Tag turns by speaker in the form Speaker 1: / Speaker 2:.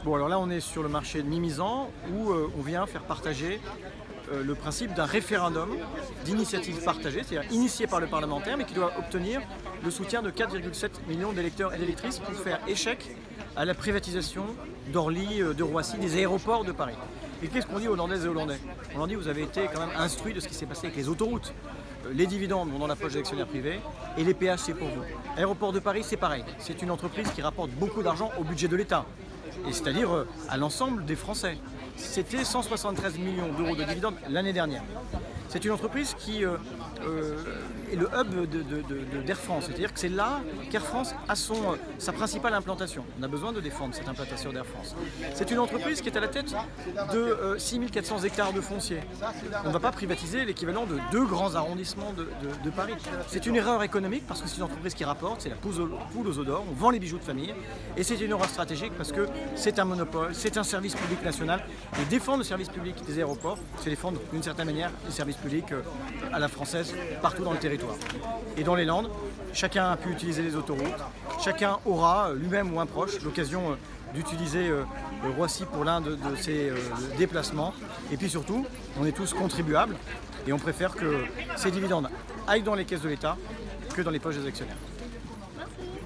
Speaker 1: Bon, alors là, on est sur le marché de Mimizan où on vient faire partager le principe d'un référendum d'initiative partagée, c'est-à-dire initié par le parlementaire, mais qui doit obtenir le soutien de 4,7 millions d'électeurs et d'électrices pour faire échec à la privatisation d'Orly, de Roissy, des aéroports de Paris. Et qu'est-ce qu'on dit aux Hollandaises et aux Hollandais? On leur dit: vous avez été quand même instruits de ce qui s'est passé avec les autoroutes. Les dividendes vont dans la poche des actionnaires privés et les péages, c'est pour vous. Aéroport de Paris, c'est pareil. C'est une entreprise qui rapporte beaucoup d'argent au budget de l'État, et c'est-à-dire à l'ensemble des Français. C'était 173 millions d'euros de dividendes l'année dernière. C'est une entreprise qui est le hub d'Air France, c'est-à-dire que c'est là qu'Air France a sa principale implantation. On a besoin de défendre cette implantation d'Air France. C'est une entreprise qui est à la tête de 6400 hectares de foncier. On ne va pas privatiser l'équivalent de 2 grands arrondissements de Paris. C'est une erreur économique parce que c'est une entreprise qui rapporte, c'est la poule aux œufs d'or, on vend les bijoux de famille, et c'est une erreur stratégique parce que c'est un monopole, c'est un service public national, et défendre le service public des aéroports, c'est défendre d'une certaine manière les services publics à la française partout dans le territoire. Et dans les Landes, chacun a pu utiliser les autoroutes, chacun aura, lui-même ou un proche, l'occasion d'utiliser Roissy pour l'un de ses déplacements. Et puis surtout, on est tous contribuables et on préfère que ces dividendes aillent dans les caisses de l'État que dans les poches des actionnaires.